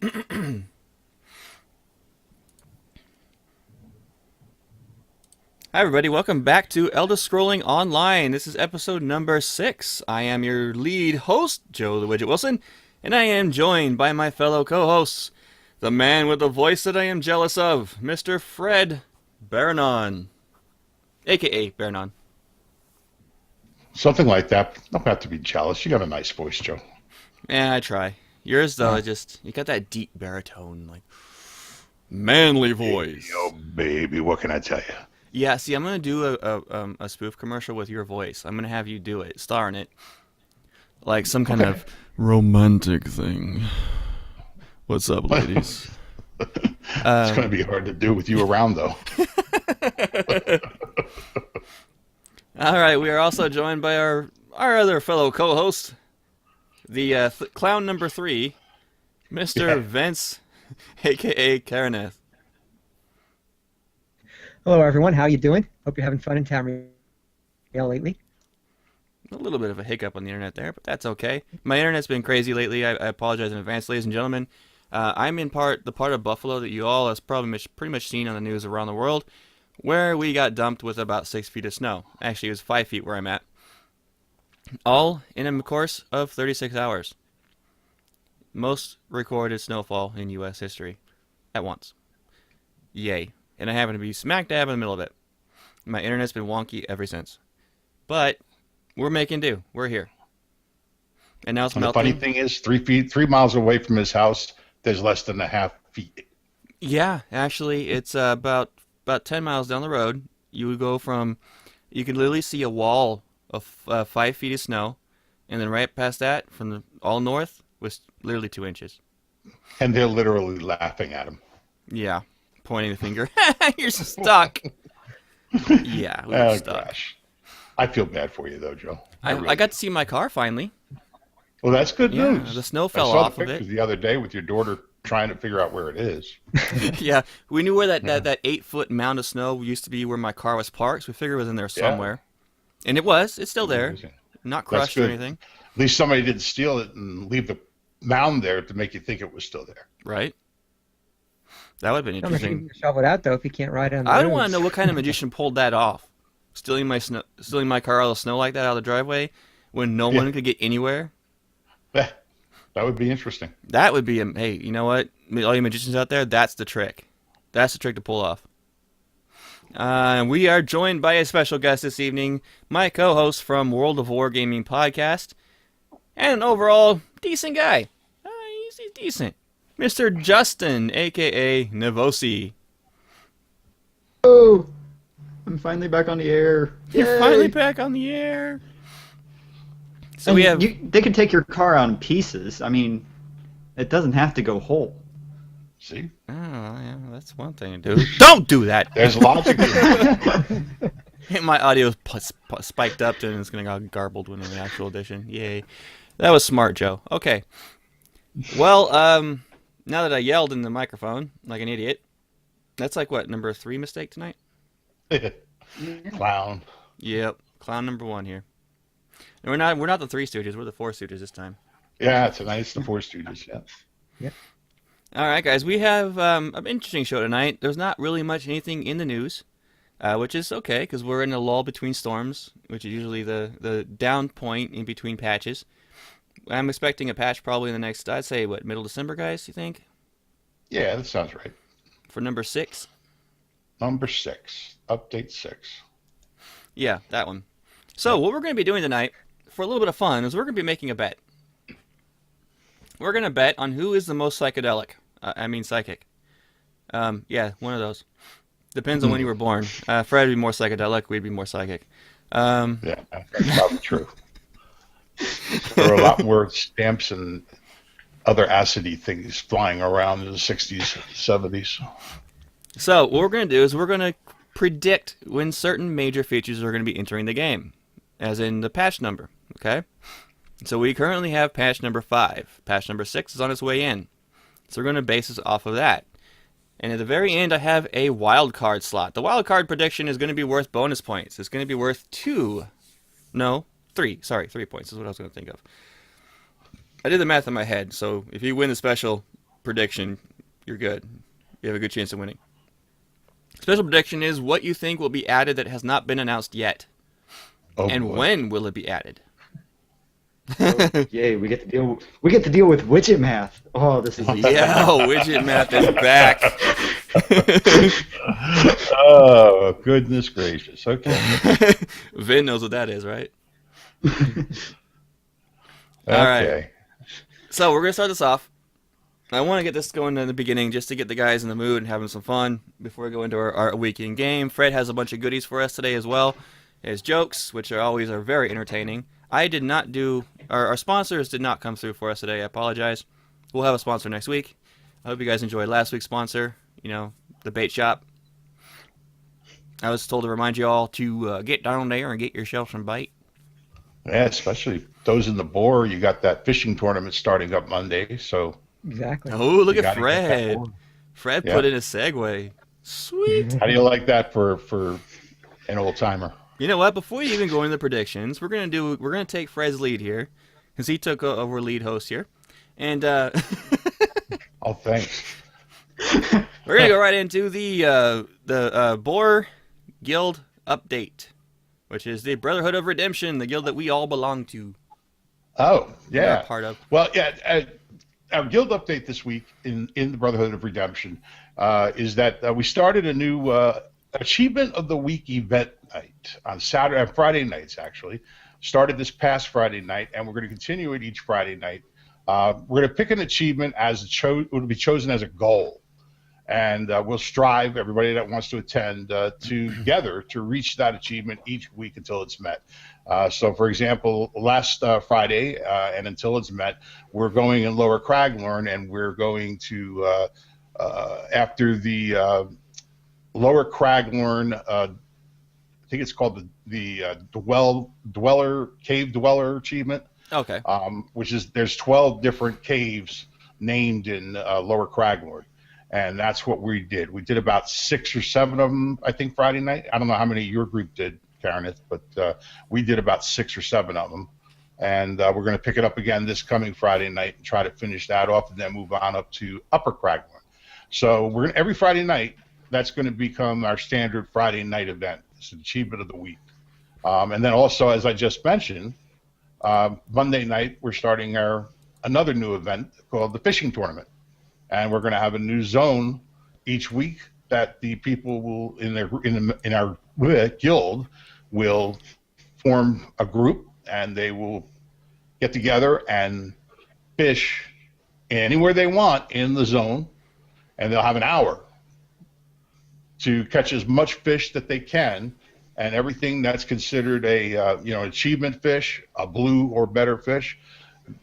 Hi, everybody. Welcome back to Elder Scrolling Online. This is episode number 6. I am your lead host, Joe the Widget Wilson, and I am joined by my fellow co-hosts, the man with the voice that I am jealous of, Mr. Fred Baranon, a.k.a. Baranon. Something like that. Don't have to be jealous. You got a nice voice, Joe. Yeah, I try. Yours, though, you got that deep baritone, like, manly Baby, voice. oh baby, what can I tell you? Yeah, see, I'm gonna do a spoof commercial with your voice. I'm gonna have you do it, star in it, like some kind Okay. of romantic thing. What's up, ladies? It's going to be hard to do with you around, though. All right, we are also joined by our other fellow co-host, the clown number 3, Mr. Yeah. Vince, aka Kareneth. Hello, everyone. How you doing? Hope you're having fun in Tamriel lately. A little bit of a hiccup on the internet there, but that's okay. My internet's been crazy lately. I apologize in advance, ladies and gentlemen. I'm in the part of Buffalo that you all has probably pretty much seen on the news around the world, where we got dumped with about 6 feet of snow. Actually, it was 5 feet where I'm at. All in a course of 36 hours. Most recorded snowfall in U.S. history at once. Yay. And I happen to be smack dab in the middle of it. My internet's been wonky ever since. But we're making do. We're here. And now it's And the melting. funny thing is, 3 miles away from his house, there's less than a half feet. Yeah, actually, it's about 10 miles down the road. You can literally see a wall of 5 feet of snow, and then right past that, from all north, was literally 2 inches. And they're literally laughing at him. Yeah, pointing the finger. You're stuck. Yeah, we were Oh, stuck. gosh. I feel bad for you, though, Joe. I got to see my car finally. Well, that's good Yeah, news. the snow I fell saw off the of pictures it. the other day with your daughter trying to figure out where it is. Yeah, we knew where that, Yeah. that, that 8-foot mound of snow used to be where my car was parked, so we figured it was in there Yeah. somewhere. And it was. It's still there. Amazing. Not That's crushed or good. anything. At least somebody didn't steal it and leave the mound there to make you think it was still there. Right? That would have been Not much you interesting. can shovel it out though if you can't ride it on the I would want to roads. know what kind of magician pulled that off. Stealing my car out of the snow like that out of the driveway when no Yeah. one could get anywhere. That would be interesting. That would be hey, you know what? All you magicians out there, that's the trick. That's the trick to pull off. We are joined by a special guest this evening, my co-host from World of Wargaming podcast, and an overall decent guy. He's decent. Mr. Justin, a.k.a. Nevosi. Oh, I'm finally back on the air. You're Yay! finally back on the air. So And we have... they can take your car out in pieces. I mean, it doesn't have to go whole. See? Oh, yeah, that's one thing to do. Don't do that! There's logic in it. My audio spiked up and it's going to get garbled when in the actual edition. Yay. That was smart, Joe. Okay. Well, now that I yelled in the microphone like an idiot, that's like what, number 3 mistake tonight? Clown. Yep. Clown number 1 here. And we're not the 3 Stooges, we're the 4 Stooges this time. Yeah, tonight it's the Four Stooges. Yeah. Yep. All right, guys, we have an interesting show tonight. There's not really much anything in the news, which is okay because we're in a lull between storms, which is usually the down point in between patches. I'm expecting a patch probably in the next, I'd say, what, middle December, guys, you think? Yeah, that sounds right. For number 6? Number 6. Update 6. Yeah, that one. So, what we're going to be doing tonight, for a little bit of fun, is we're going to be making a bet. We're going to bet on who is the most psychedelic. Psychic. Yeah, one of those. Depends on when you were born. Fred would be more psychedelic, we'd be more psychic. Yeah, that's probably true. There were a lot more stamps and other acidy things flying around in the 60s, 70s. So, what we're going to do is we're going to predict when certain major features are going to be entering the game, as in the patch number, okay? So we currently have patch number 5. Patch number 6 is on its way in. So we're going to base this off of that. And at the very end, I have a wild card slot. The wild card prediction is going to be worth bonus points. It's going to be worth 3 points is what I was going to think of. I did the math in my head, so if you win the special, prediction, you're good. You have a good chance of winning. Special prediction is what you think will be added that has not been announced yet. Oh, And boy. when will it be added? Oh, yay, we get to deal with widget math. Oh, this is easy. Yeah, widget math is back. Oh, goodness gracious. Okay. Vin knows what that is, right? All Okay. right. So we're going to start this off. I want to get this going in the beginning just to get the guys in the mood and having some fun before we go into our weekend game. Fred has a bunch of goodies for us today as well. His jokes, which are very entertaining. I did not do... Our sponsors did not come through for us today. I apologize. We'll have a sponsor next week. I hope you guys enjoyed last week's sponsor, the bait shop. I was told to remind you all to get down there and get yourself some bait. Yeah, especially those in the bore. You got that fishing tournament starting up Monday, so Exactly. Oh, look you at gotta get that Fred. board. Fred Yeah. put in a segue. Sweet. How do you like that for an old timer? You know what? Before you even go into the predictions, we're gonna take Fred's lead here, because he took over lead host here, and Oh, thanks. we're gonna go right into the Boar Guild update, which is the Brotherhood of Redemption, the guild that we all belong to. Oh, we are yeah. part of. Well, yeah. Our guild update this week in the Brotherhood of Redemption is that we started a new Achievement of the Week event night on Friday nights, actually. Started this past Friday night, and we're going to continue it each Friday night. We're going to pick an achievement will be chosen as a goal. And we'll strive, everybody that wants to attend, together to reach that achievement each week until it's met. So, for example, last Friday, and until it's met, we're going in Lower Craglorn, and we're going to, after the Lower Craglorn, I think it's called the Cave Dweller achievement, Okay. which is there's 12 different caves named in Lower Craglorn. And that's what we did. We did about 6 or 7 of them, I think, Friday night. I don't know how many your group did, Karenith, but we did about 6 or 7 of them. And we're going to pick it up again this coming Friday night and try to finish that off and then move on up to Upper Craglorn. So every Friday night, that's going to become our standard Friday night event. It's an achievement of the week. And then also, as I just mentioned, Monday night, we're starting another new event called the Fishing Tournament. And we're going to have a new zone each week that the people will in our guild will form a group, and they will get together and fish anywhere they want in the zone, and they'll have an hour to catch as much fish that they can, and everything that's considered achievement fish, a blue or better fish,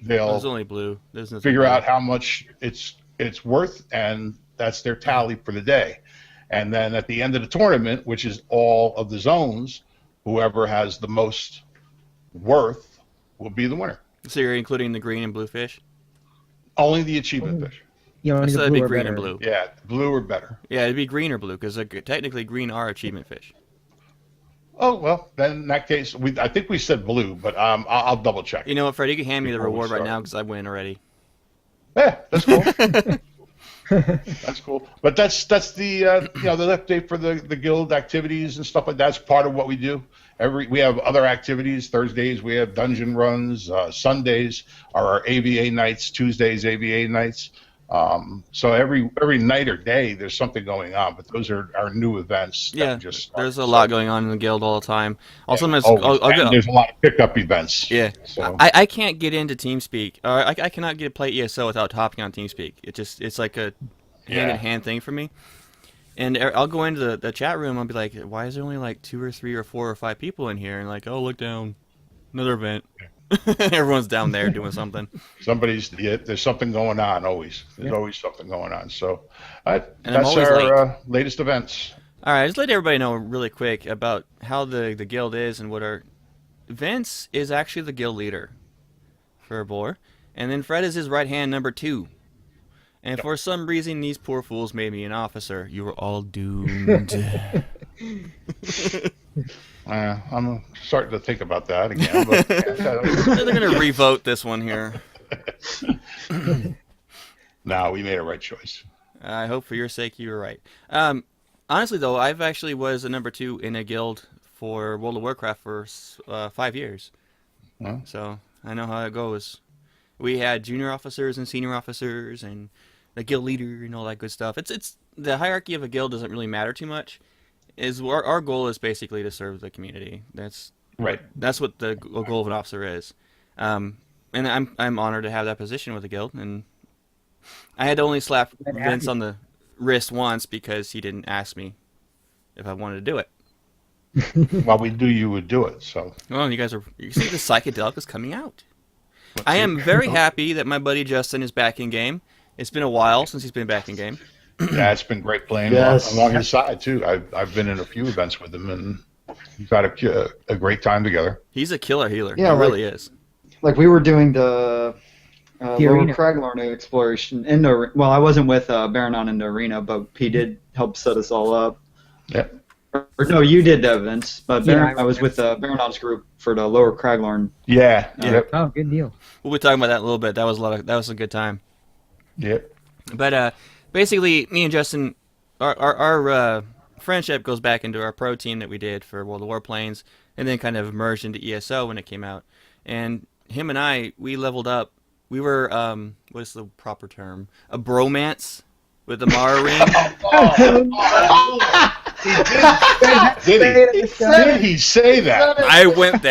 they'll There's only blue. There's nothing figure blue. out how much it's worth, and that's their tally for the day. And then at the end of the tournament, which is all of the zones, whoever has the most worth will be the winner. So you're including the green and blue fish? Only the achievement fish. You know, So the that'd be blue or green better. and blue. Yeah, blue or better. Yeah, it'd be green or blue, because technically green are achievement fish. Oh, well, then in that case, I think we said blue, but I'll double check. You know what, Fred? You can hand me the Before we reward right start. now, because I win already. Yeah, that's cool. That's cool. But that's the the update for the guild activities and stuff like that. That's part of what we do. We have other activities. Thursdays we have dungeon runs. Sundays are our AVA nights. Tuesdays AVA nights. So every night or day there's something going on. But those are our new events. That Yeah, just started. there's a lot going on in the guild all the time. Also, Yeah, sometimes always. I'll And go. there's a lot of pickup events. Yeah, So I can't get into TeamSpeak. I cannot play ESO without hopping on TeamSpeak. It's like a hand-in-hand thing for me. And I'll go into the chat room. I'll be like, why is there only like 2 or 3 or 4 or 5 people in here? And like, oh, look down, another event. Everyone's down there doing something. there's something going on always. There's always something going on. So And I'm that's always our latest events. All right, just let everybody know really quick about how the guild is and what our Vince is actually the guild leader for Boar, and then Fred is his right hand number 2. And for some reason, these poor fools made me an officer. You were all doomed. I'm starting to think about that again. But, They're gonna revote this one here. No, we made a right choice. I hope for your sake you were right. Honestly, though, I've actually was a number 2 in a guild for World of Warcraft for 5 years. Well, So I know how it goes. We had junior officers and senior officers and the guild leader and all that good stuff. It's the hierarchy of a guild doesn't really matter too much. Is our goal is basically to serve the community. right. That's what the goal of an officer is. And I'm honored to have that position with the guild. And I had to only slap Vince on the wrist once because he didn't ask me if I wanted to do it. Well, we do. You would do it. So. Well, you see the psychedelic is coming out. I am very happy that my buddy Justin is back in game. It's been a while since he's been back in game. Yeah, it's been great playing along his side too. I've been in a few events with him, and we've had a great time together. He's a killer healer. Yeah, he really is. Like we were doing the Lower arena. Craglorn exploration in the. Well, I wasn't with Baranon in the arena, but he did help set us all up. Yep. Or no, you did that, Vince. But Yeah, I was with Baranon's group for the Lower Craglorn. Yeah. Yeah. Yep. Oh, good deal. We'll be talking about that in a little bit. That was a good time. Yep. But basically, me and Justin, our friendship goes back into our pro team that we did for World of Warplanes, and then kind of merged into ESO when it came out. And him and I, we leveled up. We were what is the proper term? A bromance with the Mara ring. Did he say that? I went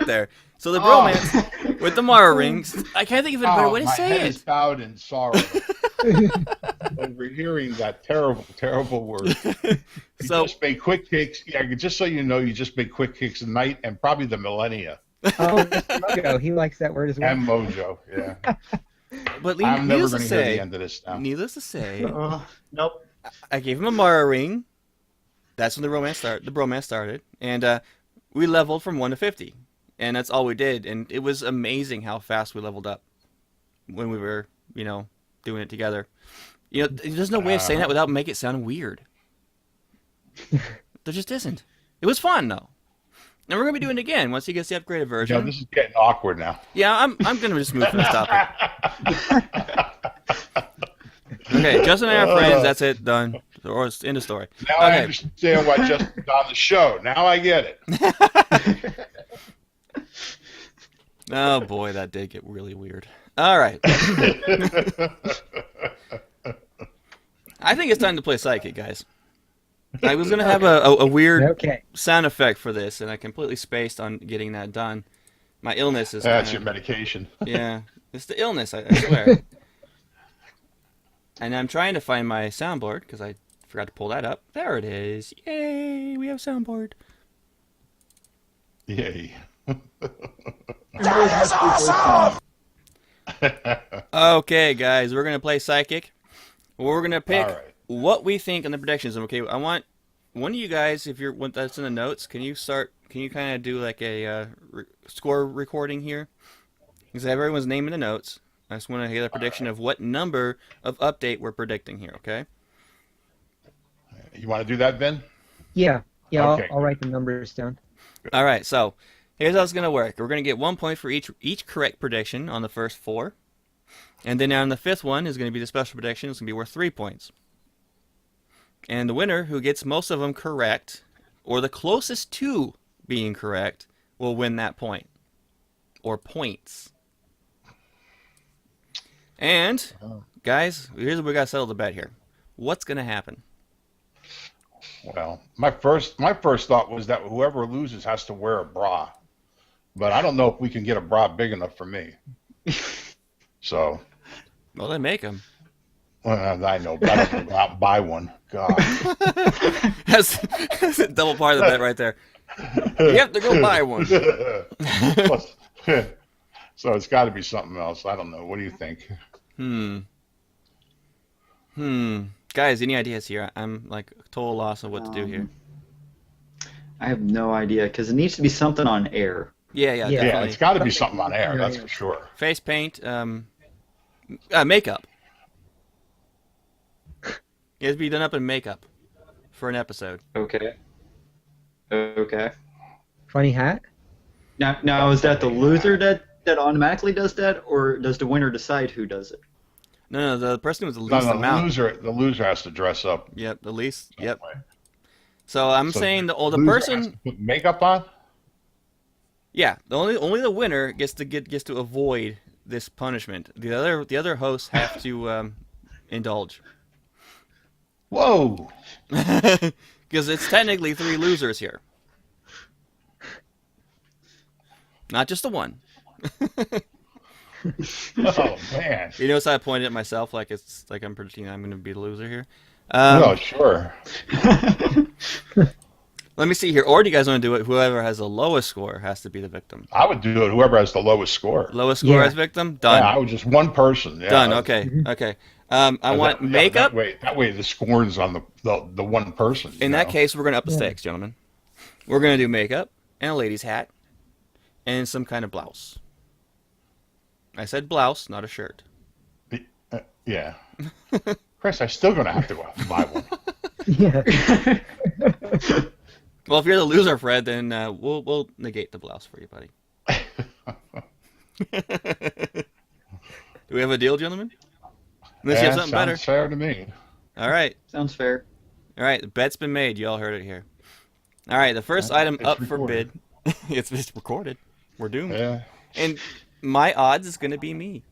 there. So the bromance with the Mara rings. I can't think of a better way to my say head it. is bowed in sorrow over hearing that terrible, terrible word. You So just made quick kicks. Yeah, just so you know, you just made quick kicks tonight and probably the millennia Oh, Mr. Mogo, he likes that word as well. and mojo. Yeah, but I'm never needless going to to hear the say, end of this now. needless to say, Nope. I gave him a Mara ring. That's when the bromance started, and we leveled from 1 to 50, and that's all we did. And it was amazing how fast we leveled up when we were, doing it together. There's no way of saying that without making it sound weird. There just isn't. It was fun though, and we're gonna be doing it again once he gets the upgraded version. This is getting awkward now. Yeah, I'm gonna just move from this topic. Okay, Justin and I are friends. That's it. Done. Or it's end of story. Now I understand why Justin's on the show. Now I get it. Oh boy, that did get really weird. All right. I think it's time to play Psychic, guys. I was going to have a weird Okay. sound effect for this, and I completely spaced on getting that done. My illness is That's kinda- your medication. Yeah, it's the illness, I swear. And I'm trying to find my soundboard, because I forgot to pull that up. There it is. Yay, we have soundboard. Yay. Okay, guys, we're going to play Psychic. We're going to pick All right. what we think on the predictions. Okay, I want one of you guys, if you're that's in the notes, can you kind of do like a score recording here? Because I have everyone's name in the notes. I just want to get a prediction of what number of update we're predicting here, okay? You want to do that, Ben? Yeah. Okay. I'll write the numbers down. All right, so here's how it's going to work. We're going to get 1 point for each correct prediction on the first 4. And then on the 5th one is going to be the special prediction. It's going to be worth 3 points. And the winner who gets most of them correct, or the closest to being correct, will win that point. Or points. And, guys, here's what we got to settle the bet here. What's going to happen? Well, my first thought was that whoever loses has to wear a bra, but I don't know if we can get a bra big enough for me. So, Well, they make them. well, I know, but I don't go out and buy one. God, That's a double part of the bet right there. You have to go buy one. So it's got to be something else. I don't know. What do you think? Guys, any ideas here? I'm like total loss of what to do here. I have no idea because it needs to be something on air. Yeah, Yeah. Yeah, definitely. it's got to be something on air. That's for sure. Face paint, makeup. It has to be done up in makeup for an episode. Okay. Okay. Funny hat? Now is that the loser that automatically does that, or does the winner decide who does it? No, the person with the No, least no, amount. the loser has to dress up. Yep, the least. Some Yep. way. So I'm So saying the loser has to person. put makeup on. Yeah, the only the winner gets to avoid this punishment. The other hosts have to indulge. Whoa! Because it's technically three losers here, not just the one. Oh man! You notice I pointed at myself like it's like I'm predicting I'm going to be the loser here. No, sure. Let me see here. Or do you guys want to do it? Whoever has the lowest score has to be the victim. I would do it. Whoever has the lowest score. Lowest score Yeah. as victim? Done. Yeah, I would just one person. Yeah. Done. Okay. Okay. I want makeup. That way the score's on the one person. In that case, we're going to up the stakes, gentlemen. We're going to do makeup and a lady's hat and some kind of blouse. I said blouse, not a shirt. Yeah. Chris, I'm still gonna have to go out and buy one. Yeah. Well, if you're the loser, Fred, then we'll negate the blouse for you, buddy. Do we have a deal, gentlemen? Unless you have something better. Sounds fair to me. All right. Sounds fair. All right. The bet's been made. You all heard it here. All right. The first item It's up for recorded. bid. It's recorded. We're doomed. Yeah. And my odds is going to be me.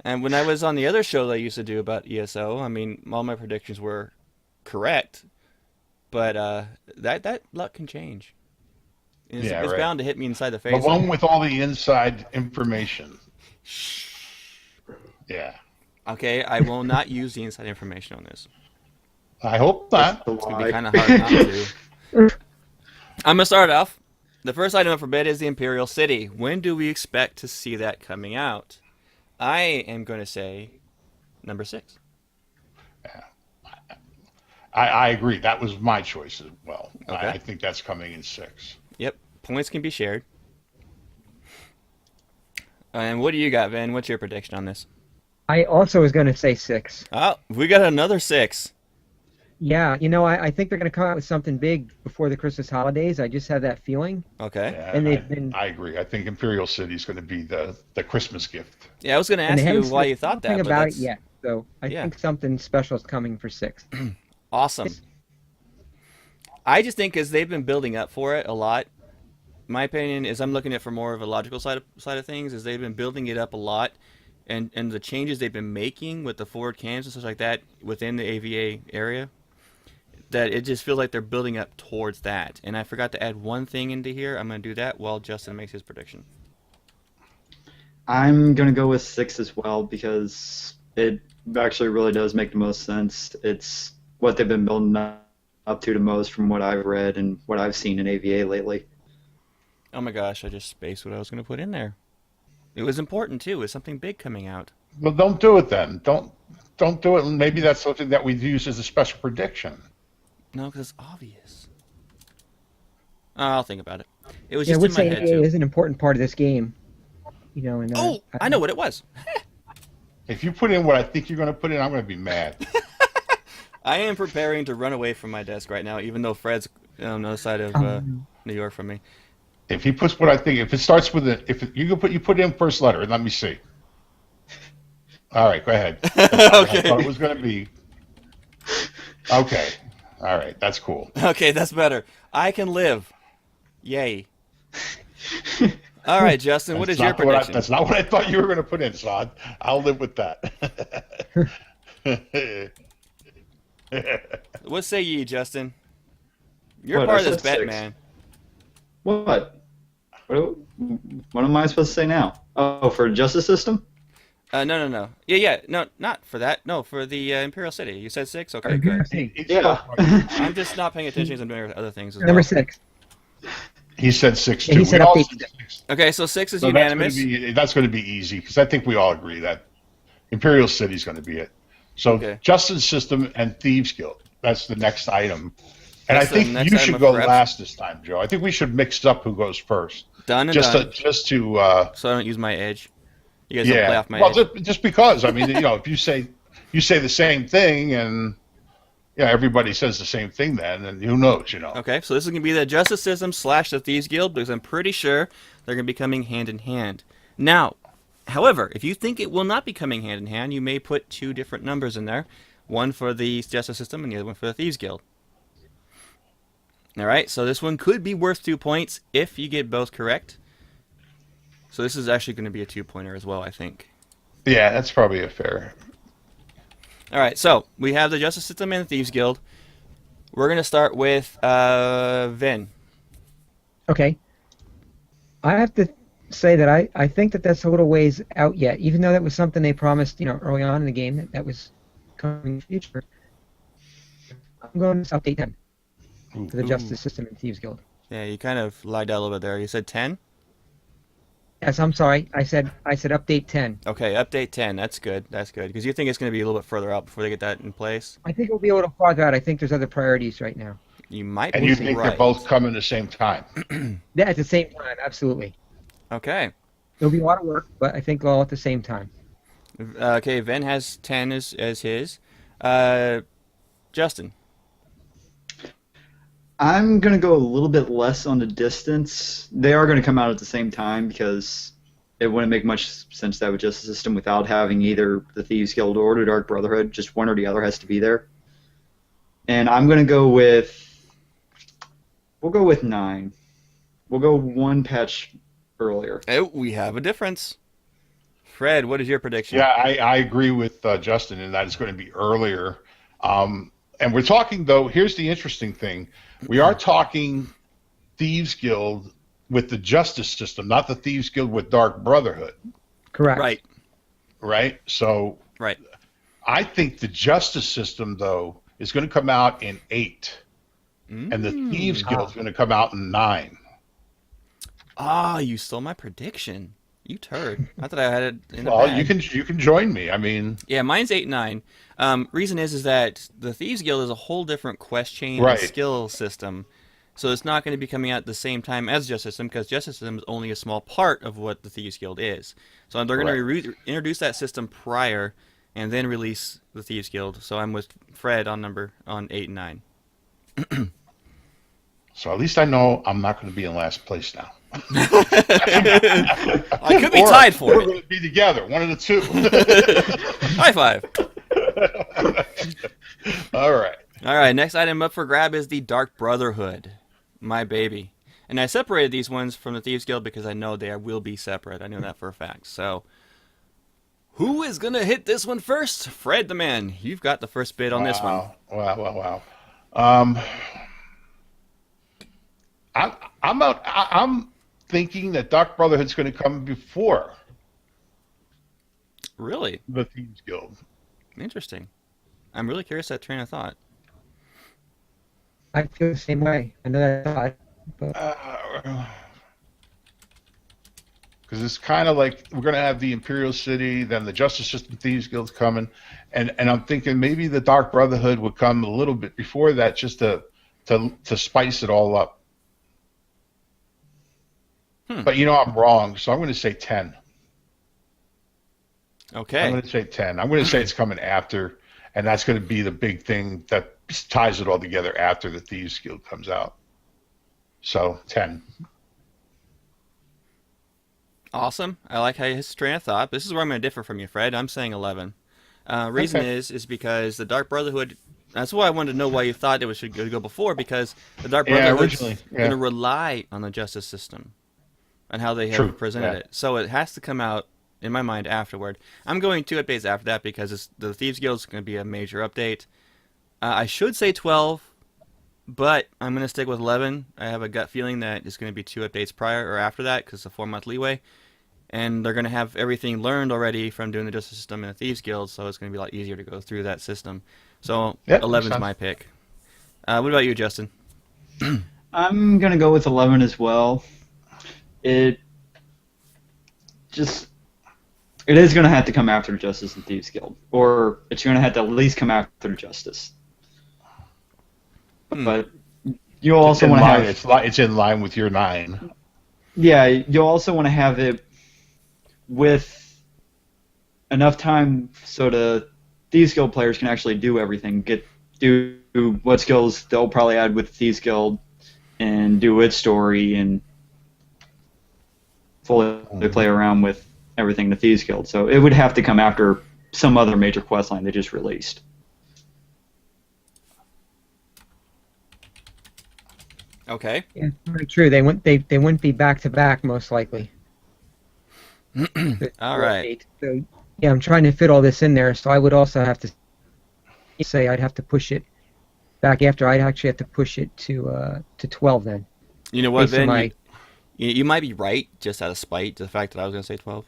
And when I was on the other show that I used to do about ESO, I mean, all my predictions were correct, but that luck can change. It's, Yeah, it's right. bound to hit me inside the The face. one with all the inside information. Yeah. Okay, I will not use the inside information on this. I hope not. It's going to be kind of hard not to. I'm going to start off. The first item up for bid is the Imperial City. When do we expect to see that coming out? I am going to say number 6. I agree. That was my choice as well. Okay. I think that's coming in 6. Yep, points can be shared. And what do you got, Vin? What's your prediction on this? I also was going to say 6. Oh, we got another 6. Yeah, I think they're going to come out with something big before the Christmas holidays. I just have that feeling. Okay. Yeah, And they've been- I agree. I think Imperial City is going to be the Christmas gift. Yeah, I was going to And ask they you haven't why said you thought that. anything But about it that's yet. So I Yeah. think something special is coming for 6. awesome. I just think because they've been building up for it a lot. My opinion is I'm looking at it for more of a logical side of things. Is they've been building it up a lot, and the changes they've been making with the forward cams and stuff like that within the AVA area. That it just feels like they're building up towards that. And I forgot to add one thing into here. I'm going to do that while Justin makes his prediction. I'm gonna go with 6 as well because it actually really does make the most sense. It's what they've been building up to the most from what I've read and what I've seen in AVA lately. Oh my gosh, I just spaced what I was going to put in there. It was important too. It was something big coming out. Well, don't do it then. Don't do it. Maybe that's something that we'd use as a special prediction. No, because it's obvious. I'll think about it. It was Yeah, I just would in say my head it too. is an important part of this game. And Oh, I know what it was. If you put in what I think you're going to put in, I'm going to be mad. I am preparing to run away from my desk right now, even though Fred's on the other side of New York from me. If he puts what I think, if it starts with you put in first letter, and let me see. All right, go ahead. Okay. I thought it was going to be. Okay. All right, that's cool. Okay, that's better. I can live. Yay. All right, Justin, what is your prediction? That's not what I thought you were going to put in, so I'll live with that. What say ye, Justin? You're What, part I of this said bet, 6. man. What am I supposed to say now? Oh, for justice system? No. Yeah. No, not for that. No, for the Imperial City. You said 6? Okay, good. Yeah. I'm just not paying attention as I'm doing other things as Number well. 6. He said 6 Yeah, too. he said We all update said 6. Okay, so 6 is So unanimous. that's going to be easy because I think we all agree that Imperial City is going to be it. So Okay. Justice System and Thieves Guild. That's the next item. And That's I the think next you item should of go reps. last this time, Joe. I think we should mix up who goes first. Done and Just done. to So I don't use my edge. You guys don't play yeah. off my Well, edge. just because I mean, if you say the same thing and everybody says the same thing then, and who knows, Okay, so this is going to be the Justice System / the Thieves Guild because I'm pretty sure they're going to be coming hand in hand. Now, However, if you think it will not be coming hand in hand, you may put two different numbers in there, one for the Justice System and the other one for the Thieves Guild. All right, so this one could be worth 2 points if you get both correct. So this is actually going to be a 2-pointer as well, I think. Yeah, that's probably a fair. All right, so we have the Justice System and the Thieves Guild. We're going to start with Vin. Okay. I have to say that I think that that's a little ways out yet, even though that was something they promised, early on in the game that was coming in the future. I'm going to update 10 for the Justice System and Thieves Guild. Yeah, you kind of lied out a little bit there. You said 10? Yes, I'm sorry. I said update 10. Okay, update 10. That's good. That's good. Because you think it's going to be a little bit further out before they get that in place? I think it'll be a little farther out. I think there's other priorities right now. You might And be you right. think they're both coming at the same time? Yeah, at the same time, absolutely. Okay. It'll be a lot of work, but I think all at the same time. Okay, Vin has 10 as his. Justin. I'm going to go a little bit less on the distance. They are going to come out at the same time because it wouldn't make much sense to have a justice system without having either the Thieves Guild or the Dark Brotherhood. Just one or the other has to be there. And I'm going to go with... We'll go with 9. We'll go one patch earlier. Oh, we have a difference. Fred, what is your prediction? Yeah, I agree with Justin in that it's going to be earlier. And we're talking, though, here's the interesting thing. We are talking Thieves Guild with the Justice System, not the Thieves Guild with Dark Brotherhood. Correct. Right. Right? So Right. I think the Justice System, though, is going to come out in 8. And the Thieves Guild is going to come out in 9. Ah, you stole my prediction. You turd. Not that I had it in the Well, bag. you can join me. I mean, Yeah, mine's 8 9. Reason is that the Thieves Guild is a whole different quest chain Right. and skill system. So it's not going to be coming out at the same time as Justice System because Justice System is only a small part of what the Thieves Guild is. So they're going to introduce that system prior and then release the Thieves Guild. So I'm with Fred on 8 and 9. so at least I know I'm not going to be in last place now. I could be tied for we're it. going to be together, one of the two. High five. All right. All right, next item up for grab is the Dark Brotherhood. My baby. And I separated these ones from the Thieves Guild because I know they will be separate. I know that for a fact. So, who is going to hit this one first? Fred the man. You've got the first bid on this one. Wow. I'm thinking that Dark Brotherhood's going to come before Really? the Thieves Guild. Interesting. I'm really curious that train of thought. I feel the same way. I know that thought, but Because it's kind of like we're going to have the Imperial City, then the Justice System Thieves Guild's coming, and I'm thinking maybe the Dark Brotherhood would come a little bit before that, just to spice it all up. But I'm wrong, so I'm going to say 10. Okay. I'm going to say 10. I'm going to say it's coming after, and that's going to be the big thing that ties it all together after the Thieves Guild comes out. So 10. Awesome. I like how his train of thought. This is where I'm going to differ from you, Fred. I'm saying 11. Reason Okay. is because the Dark Brotherhood. That's why I wanted to know why you thought it should go before, because the Dark Yeah, Brotherhood's originally, going to yeah. rely on the Justice System and how they have True, presented yeah. it. So it has to come out, in my mind, afterward. I'm going 2 updates after that because the Thieves Guild is going to be a major update. I should say 12, but I'm going to stick with 11. I have a gut feeling that it's going to be 2 updates prior or after that because it's a 4-month leeway. And they're going to have everything learned already from doing the Justice System and the Thieves Guild, so it's going to be a lot easier to go through that system. So Yep, 11 is makes my pick. What about you, Justin? I'm going to go with 11 as well. It is going to have to come after the Justice and Thieves Guild, or it's going to have to at least come after the Justice. But you also want to have It's in line with your 9. Yeah, you'll also want to have it with enough time so the Thieves Guild players can actually do everything. Do what skills they'll probably add with Thieves Guild and do its story and fully play around with everything in the Thieves Guild. So it would have to come after some other major quest line they just released. Okay. Yeah, very true. They wouldn't be back to back most likely. All right. So yeah, I'm trying to fit all this in there. So I would also have to say I'd have to push it back after. I'd actually have to push it to 12 then. You know what, Based on Vin? You might be right, just out of spite to the fact that I was going to say 12.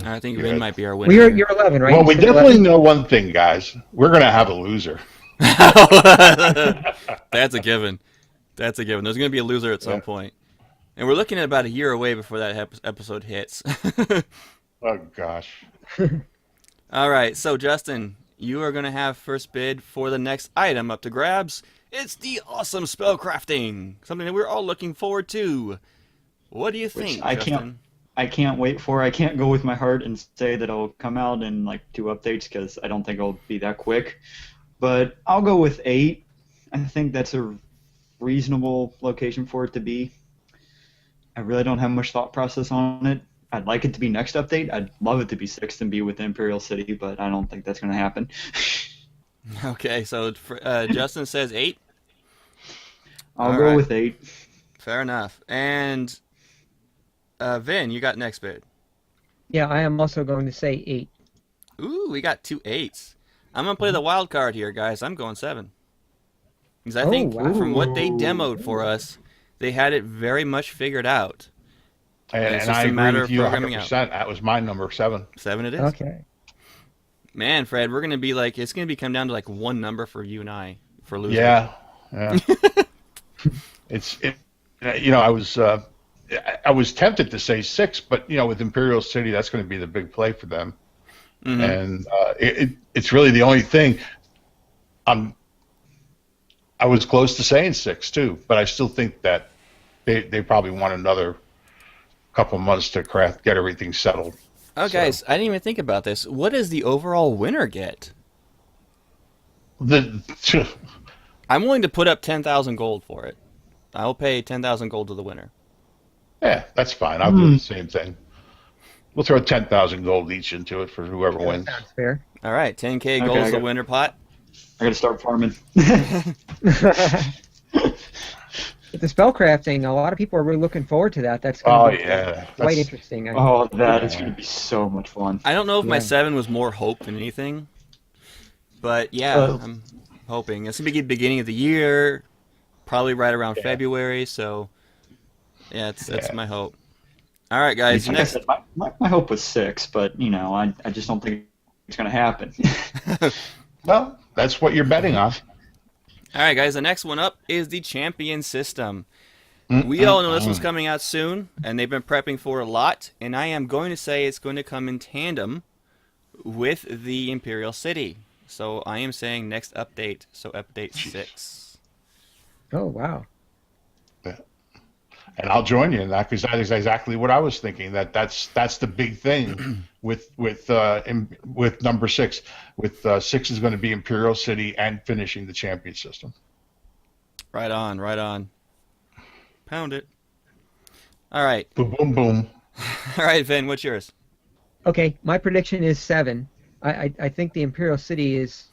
I think Vin might be our winner. Well, you're 11, right? Well, You we said definitely 11? know one thing, guys. We're going to have a loser. That's a given. That's a given. There's going to be a loser at some point. And we're looking at about a year away before that episode hits. Oh, gosh. All right, so Justin, you are going to have first bid for the next item up to grabs. It's the awesome spellcrafting, something that we're all looking forward to. What do you think, Justin? I can't wait for. I can't go with my heart and say that it'll come out in like 2 updates because I don't think it'll be that quick. But I'll go with 8. I think that's a reasonable location for it to be. I really don't have much thought process on it. I'd like it to be next update. I'd love it to be 6th and be with Imperial City, but I don't think that's going to happen. Okay, so Justin says 8. I'll go with 8. Fair enough. And Vin, you got next bid. Yeah, I am also going to say 8. Ooh, we got 2 8s. I'm going to play the wild card here, guys. I'm going 7. Because I think from what they demoed for us, they had it very much figured out. And I agree with you 100%. That was my number 7. 7 it is. Okay. Man, Fred, we're going to be like, it's going to come down to like one number for you and I for losing. Yeah. I was tempted to say 6, but with Imperial City, that's going to be the big play for them. Mm-hmm. And it's really the only thing. I was close to saying 6 too, but I still think that they probably want another couple months to get everything settled. Oh, guys, I didn't even think about this. What does the overall winner get? I'm willing to put up 10,000 gold for it. I'll pay 10,000 gold to the winner. Yeah, that's fine. I'll do the same thing. We'll throw 10,000 gold each into it for whoever wins. That's fair. All right, 10K gold is the winner pot. I got to start farming. With the spellcrafting, a lot of people are really looking forward to that. That's going to be quite interesting. That is going to be so much fun. I don't know if my 7 was more hope than anything, but I'm hoping. It's going to be the beginning of the year, probably right around February, so that's my hope. All right, guys. Like I said, my hope was 6, but I just don't think it's going to happen. Well, that's what you're betting on. All right, guys. The next one up is the champion system. We all know this one's coming out soon, and they've been prepping for a lot. And I am going to say it's going to come in tandem with the Imperial City. So I am saying next update. So update 6. Oh wow. And I'll join you in that because that is exactly what I was thinking. That's the big thing with number 6. With 6 is going to be Imperial City and finishing the champion system. Right on. Pound it. All right. Boom, boom, boom. All right, Vin, what's yours? Okay, my prediction is 7. I think the Imperial City is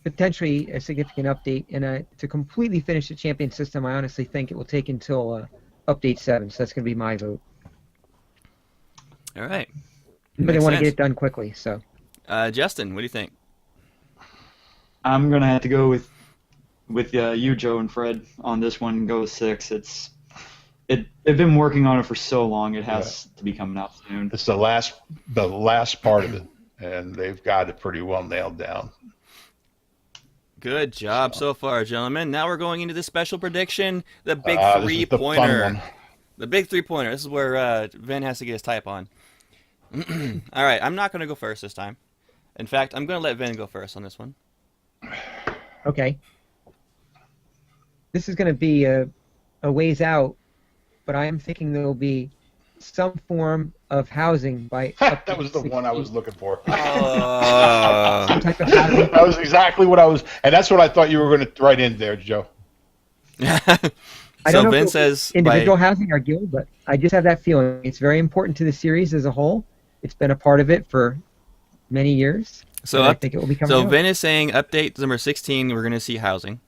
potentially a significant update, and to completely finish the champion system, I honestly think it will take until update 7. So that's going to be my vote. All right. But I want to get it done quickly. So, Justin, what do you think? I'm going to have to go with you, Joe, and Fred on this one and go with 6. They've been working on it for so long. It has to be coming out soon. It's the last part of it, and they've got it pretty well nailed down. Good job so far, gentlemen. Now we're going into the special prediction, the big 3-pointer. The big 3-pointer. This is where Vin has to get his type on. All right, I'm not going to go first this time. In fact, I'm going to let Vin go first on this one. Okay. This is going to be a ways out, but I am thinking there will be some form of housing by. That was the one I was looking for. Some type of housing. That was exactly what I was, and that's what I thought you were going to write in there, Joe. I So don't know Vin if it'll be says individual by housing or guild, but I just have that feeling. It's very important to the series as a whole. It's been a part of it for many years, so and I up. think it will be coming So out. Vin is saying update number 16. We're going to see housing.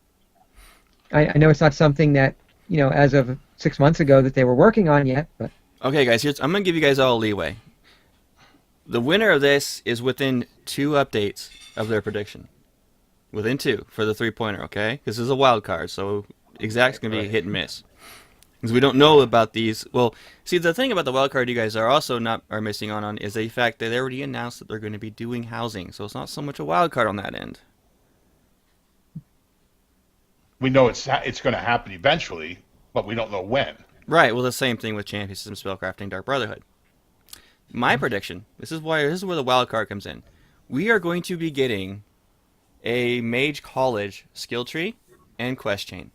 I know it's not something that, as of 6 months ago that they were working on yet, but Okay, guys. I'm going to give you guys all a leeway. The winner of this is within 2 updates of their prediction. Within 2 for the 3-pointer. Okay, this is a wild card, so exact's going to be hit and miss. Because we don't know about these. Well, see, the thing about the wild card you guys are also are missing on is the fact that they already announced that they're going to be doing housing. So it's not so much a wild card on that end. We know it's going to happen eventually, but we don't know when. Right. Well, the same thing with Champion System Spellcrafting Dark Brotherhood. My prediction. This is where the wild card comes in. We are going to be getting a Mage College skill tree and quest chain.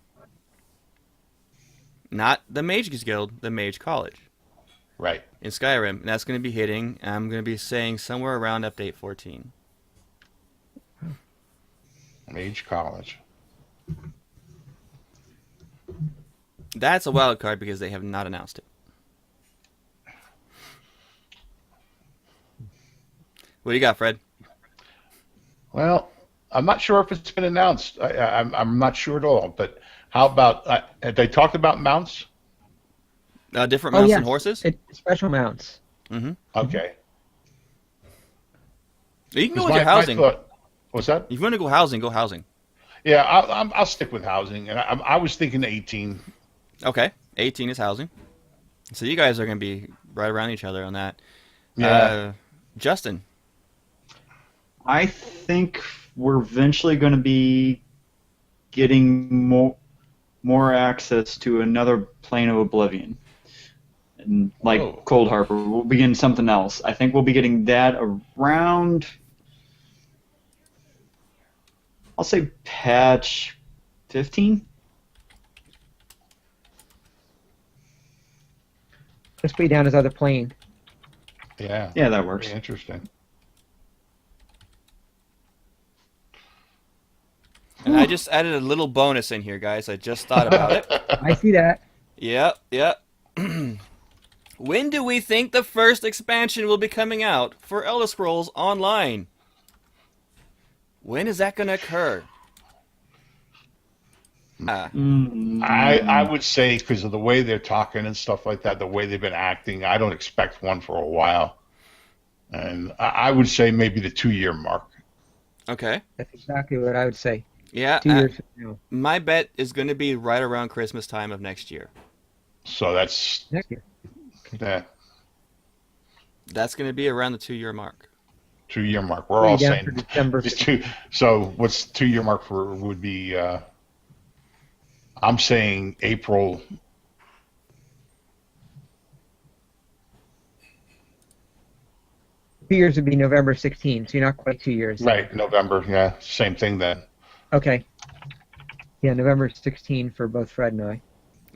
Not the Mages Guild, the Mage College. Right. In Skyrim, and that's going to be hitting. I'm going to be saying somewhere around update 14. Mage College. That's a wild card because they have not announced it. What do you got, Fred? Well, I'm not sure if it's been announced. I'm not sure at all. But how about have they talked about mounts? Different mounts yes, and horses? special mounts. Mm-hmm. Okay. You can go 'Cause with your housing. What's that? If you want to go housing, go housing. Yeah, I'll stick with housing, and I was thinking 18. Okay, 18 is housing. So you guys are going to be right around each other on that. Yeah. Justin. I think we're eventually going to be getting more access to another plane of oblivion. And like Oh. Cold Harbor, we'll be getting something else. I think we'll be getting that around, I'll say patch 15. Let's put you down as other plane. Yeah. Yeah, that works. Very interesting. And I just added a little bonus in here, guys. I just thought about it. I see that. Yep. When do we think the first expansion will be coming out for Elder Scrolls Online? When is that going to occur? I would say because of the way they're talking and stuff like that, the way they've been acting, I don't expect one for a while. And I would say maybe the 2-year mark. Okay. That's exactly what I would say. Yeah. 2 years from now. My bet is going to be right around Christmas time of next year. So that's Next year. yeah, That's going to be around the 2-year mark. 2-year mark. We're Way all down saying for December. it's two. So what's 2-year mark for would be? I'm saying April. Two years would be November 16th, so you're not quite 2 years. Right, November. Yeah, same thing then. Okay. Yeah, November 16 for both Fred and I.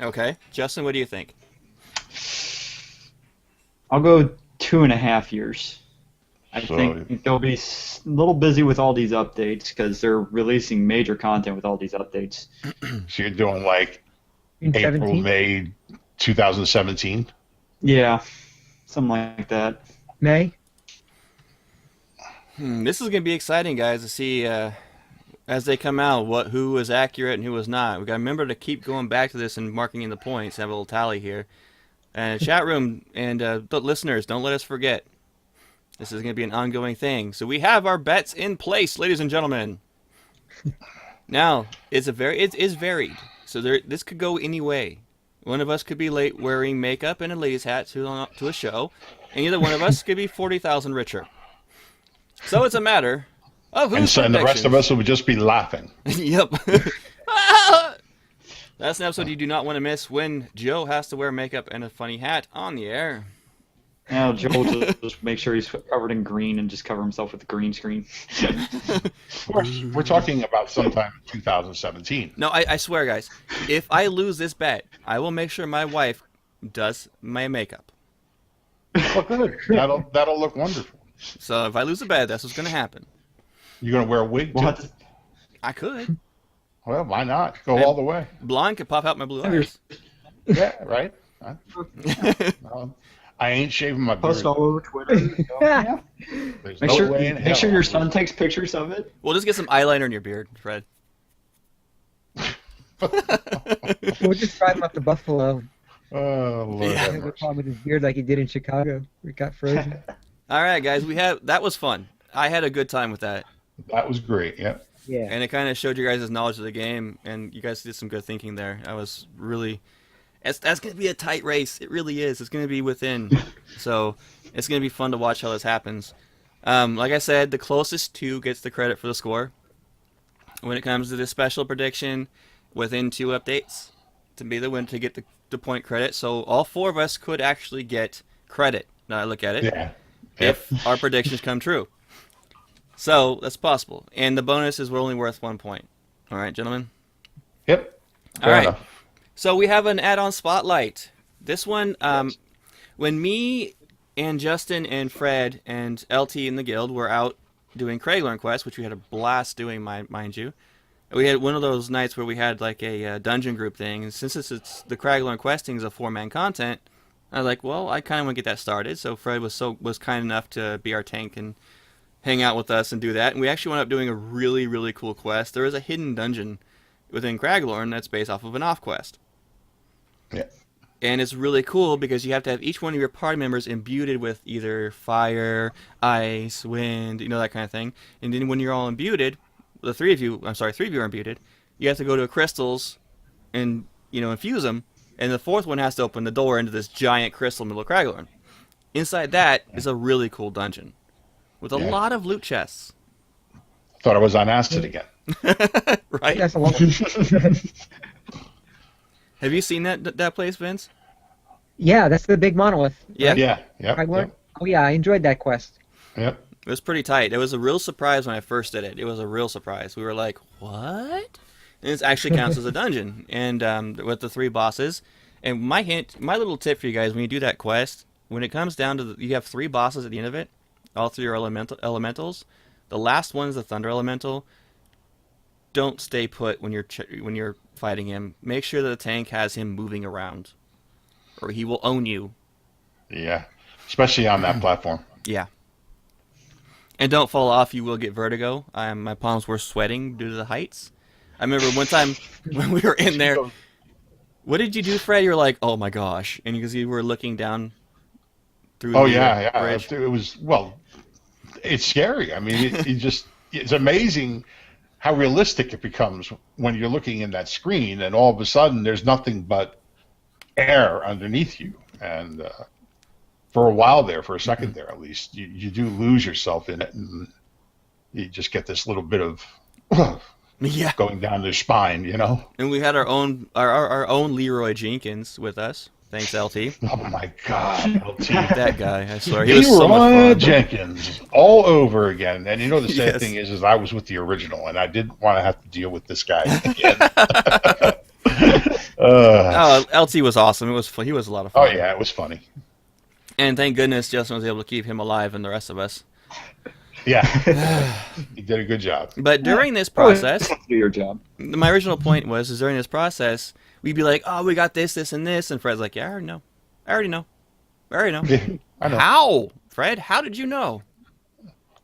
Okay. Justin, what do you think? I'll go 2.5 years. I So- think they'll be a little busy with all these updates because they're releasing major content with all these updates. So you're doing like In April, 17? May, 2017. Yeah, something like that. May? This is going to be exciting, guys, to see as they come out who was accurate and who was not. We got to remember to keep going back to this and marking in the points. Have a little tally here. And chat room and the listeners, don't let us forget. This is going to be an ongoing thing. So we have our bets in place, ladies and gentlemen. Now, it is varied. So this could go any way. One of us could be late wearing makeup and a lady's hat to a show, and either one of us could be 40,000 richer. So it's a matter of who's And the rest of us would just be laughing. Yep. That's an episode you do not want to miss when Joe has to wear makeup and a funny hat on the air. Now Joel just make sure he's covered in green and just cover himself with the green screen. Of course, we're talking about sometime in 2017. No, I swear, guys, if I lose this bet, I will make sure my wife does my makeup. Well, good. That'll look wonderful. So if I lose the bet, that's what's going to happen. You're gonna wear a wig We'll too. have to, I could. Well, why not? Go And all the way. blonde could pop out my blue Have your- eyes. Yeah, right. No, I ain't shaving my Post beard. all over Twitter. Yeah. There's Make no sure, way in make hell sure your I'm son takes pictures of it. We'll just get some eyeliner in your beard, Fred. We'll just drive him up to Buffalo. Oh, Lord Yeah. have Have a mercy. problem with his beard like he did in Chicago, where it got frozen. All right, guys, that was fun. I had a good time with that, That was great. Yeah. Yeah. and it kind of showed you guys' knowledge of the game, and you guys did some good thinking there. I was really, that's gonna be a tight race. It really is. It's gonna be within, so it's gonna be fun to watch how this happens. Like I said, the closest to gets the credit for the score. When it comes to the special prediction, within 2 updates, to be the win to get the point credit. So all 4 of us could actually get credit. Now I look at it. Yeah. Yep. If our predictions come true. So that's possible. And the bonus is we're only worth 1 point. All right, gentlemen? Yep. All right. enough. So we have an add-on spotlight. This one, when me and Justin and Fred and LT in the guild were out doing Craiglearn Quest, which we had a blast doing, mind you. We had one of those nights where we had like a dungeon group thing, and since it's the Craiglearn Questing is a 4-man content, I was like, well, I kind of want to get that started. So Fred was kind enough to be our tank and hang out with us and do that. And we actually wound up doing a really, really cool quest. There is a hidden dungeon within Craiglearn that's based off of an off quest. Yeah. And it's really cool because you have to have each one of your party members imbued with either fire, ice, wind, that kind of thing. And then when you're all imbued, the 3 of you are imbued, you have to go to crystals and, infuse them. And the 4th one has to open the door into this giant crystal in the middle of Craiglearn. Inside that is a really cool dungeon with a Yeah. lot of loot chests. Thought I was on acid again. Right? That's a long. Have you seen that place, Vince? Yeah, that's the big monolith. Yeah. right? Yeah. Yep. I learned. Oh yeah, I enjoyed that quest. Yep. It was pretty tight. It was a real surprise when I first did it. It was a real surprise. We were like, what? And it actually counts as a dungeon. And with the 3 bosses. And my little tip for you guys, when you do that quest, when it comes down to you have 3 bosses at the end of it. All 3 are elementals. The last one is the thunder elemental. Don't stay put when you're fighting him. Make sure that the tank has him moving around, or he will own you. Yeah. Especially on that platform. Yeah. And don't fall off. You will get vertigo. My palms were sweating due to the heights. I remember one time when we were in there. What did you do, Fred? You were like, "Oh my gosh!" And because you were looking down through. Oh the yeah. bridge. It was it's scary. I mean, it's amazing how realistic it becomes when you're looking in that screen, and all of a sudden there's nothing but air underneath you, and for a while there, for a second there at least, you do lose yourself in it, and you just get this little bit of Yeah. going down the spine, And we had our own Leroy Jenkins with us. Thanks, LT. Oh my God, LT. That guy, I swear, he was so much Leroy fun. Jenkins all over again. And the sad Yes. thing is I was with the original, and I didn't want to have to deal with this guy again. Oh, LT was awesome. It was fun. He was a lot of Oh fun. yeah, it was funny. And thank goodness Justin was able to keep him alive and the rest of us. Yeah, he did a good job. But during this process, Do your job. my original point is during this process, we'd be like, "Oh, we got this, this, and this," and Fred's like, "Yeah, I already know. I already know. I know. How, Fred? How did you know?"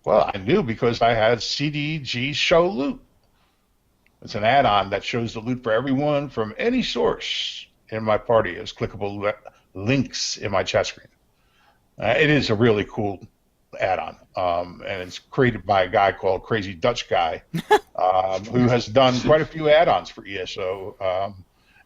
Well, I knew because I had CDG Show Loot. It's an add-on that shows the loot for everyone from any source in my party as clickable links in my chat screen. It is a really cool add-on, and it's created by a guy called Crazy Dutch Guy, who has done quite a few add-ons for ESO.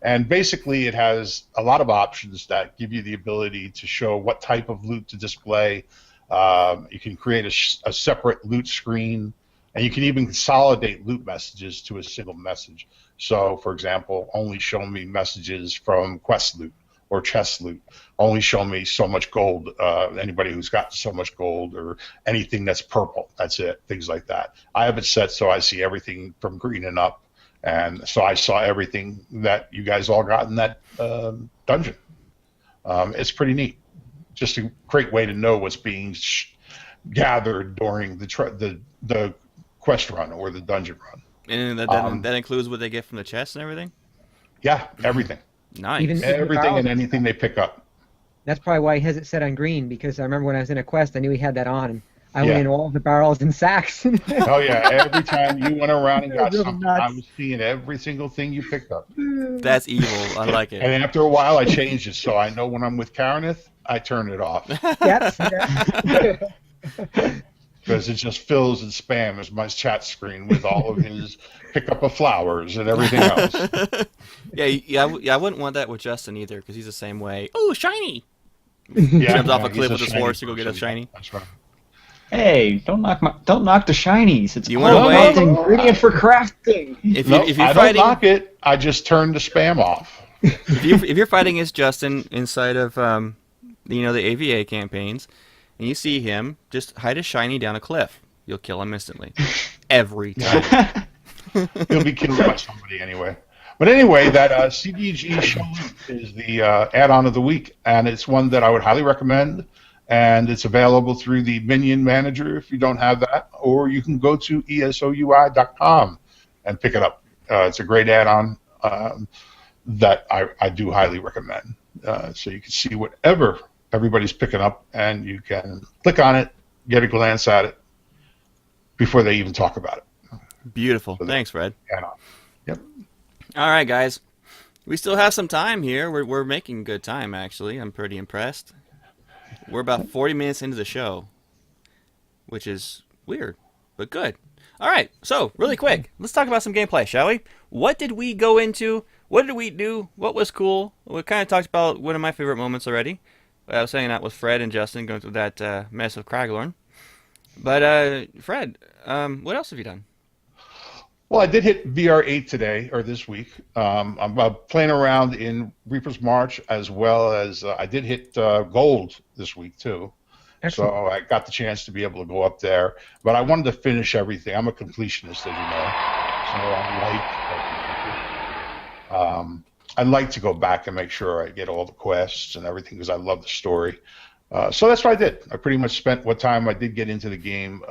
And basically, it has a lot of options that give you the ability to show what type of loot to display. You can create a separate loot screen, and you can even consolidate loot messages to a single message. So, for example, only show me messages from quest loot or chest loot. Only show me so much gold, anybody who's got so much gold, or anything that's purple. That's it, things like that. I have it set so I see everything from green and up, and so I saw everything that you guys all got in that dungeon. It's pretty neat. Just a great way to know what's being gathered during the quest run or the dungeon run. And that includes what they get from the chest and everything? Yeah, everything. Nice. Even- Everything and anything they pick up. That's probably why he has it set on green, because I remember when I was in a quest, I knew he had that on, and I Yeah. went in all the barrels and sacks. Oh yeah, every time you went around and got Really something, nuts. I was seeing every single thing you picked up. That's evil. I like it. And after a while, I changed it, so I know when I'm with Karenith, I turn it off Yes. Yeah. because it just fills and spams my chat screen with all of his pickup of flowers and everything else. Yeah, I wouldn't want that with Justin either, because he's the same way. Oh, shiny! Yeah, Jumps off a he's cliff with his shiny horse to go get a person. shiny. That's right. Hey, don't knock the shinies. It's You all wanna about wait? the ingredient for crafting. If No, you're I don't fighting, knock it. I just turn the spam off. if you're fighting against Justin inside of the AVA campaigns, and you see him, just hide a shiny down a cliff. You'll kill him instantly, every time. He'll be killed by somebody anyway. But anyway, that CDG show is the add-on of the week, and it's one that I would highly recommend. And it's available through the Minion Manager if you don't have that, or you can go to esoui.com and pick it up. It's a great add-on that I do highly recommend. So you can see whatever everybody's picking up, and you can click on it, get a glance at it before they even talk about it. Beautiful. Thanks, Fred. Add-on. Yep. All right, guys. We still have some time here. We're making good time, actually. I'm pretty impressed. We're about 40 minutes into the show, which is weird, but good. All right, so really quick, let's talk about some gameplay, shall we? What did we go into? What did we do? What was cool? We kind of talked about one of my favorite moments already. I was hanging out with Fred and Justin going through that mess of Craglorn. But Fred, what else have you done? Well, I did hit VR8 today, or this week. I'm playing around in Reaper's March, as well as I did hit Gold this week, too. Excellent. So I got the chance to be able to go up there. But I wanted to finish everything. I'm a completionist, as you know. So I like to go back and make sure I get all the quests and everything, because I love the story. So that's what I did. I pretty much spent what time I did get into the game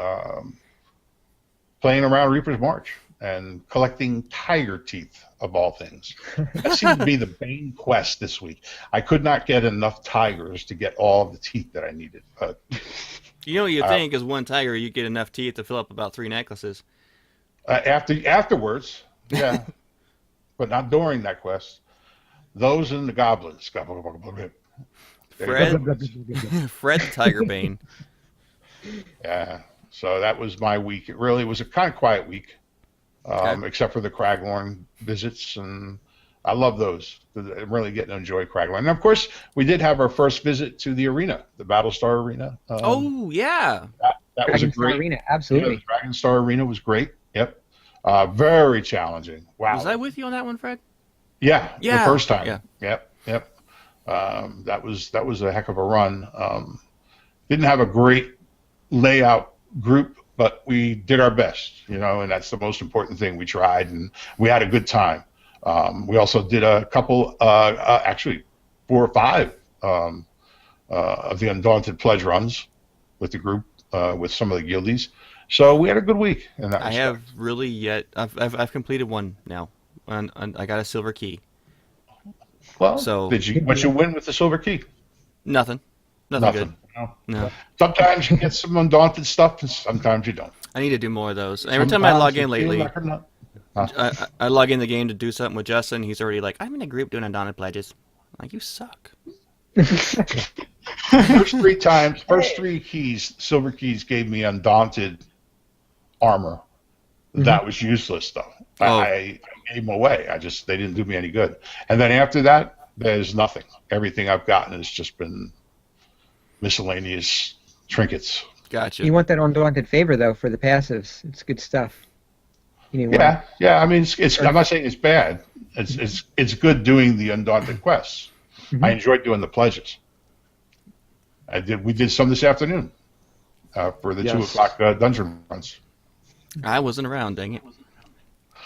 playing around Reaper's March and collecting tiger teeth, of all things. That seemed to be the main quest this week. I could not get enough tigers to get all of the teeth that I needed. But You know what you think is one tiger, you get enough teeth to fill up about 3 necklaces. afterwards, yeah, but not during that quest. Those and the goblins. Fred the Tiger Bane. Yeah, so that was my week. It really was a kind of quiet week, except for the Craglorn visits, and I love those. I'm really getting to enjoy Craglorn. And of course, we did have our first visit to the arena, the Battlestar Arena. Oh, yeah. That was a Dragon's great. Arena, Yeah, absolutely. the Dragonstar Arena was great. Yep, very challenging. Wow. Was I with you on that one, Fred? Yeah, Yeah, the first time. yeah. Yep. That was a heck of a run. Didn't have a great layout group, but we did our best, and that's the most important thing. We tried, and we had a good time. We also did a couple, actually 4 or 5 of the Undaunted Pledge runs with the group, with some of the guildies. So we had a good week in that I respect. have really yet. I've completed one now. I got a silver key. Well, So- what you win with the silver key? Nothing good. No. No. Sometimes you get some Undaunted stuff, and sometimes you don't. I need to do more of those. Every time I log in Sometimes you feel lately, like you're not. I log in the game to do something with Justin. He's already like, I'm in a group doing Undaunted Pledges. I'm like, you suck. First 3 keys, silver keys, gave me Undaunted armor. That was useless, though. Oh. I gave them away. They didn't do me any good. And then after that, there's nothing. Everything I've gotten has just been miscellaneous trinkets. Gotcha. You want that Undaunted favor, though, for the passives. It's good stuff. You need one. Yeah. I mean, I'm not saying it's bad. It's good doing the Undaunted quests. Mhm. I enjoyed doing the pledges. We did some this afternoon for the 2 Yes. o'clock dungeon runs. I wasn't around, dang it.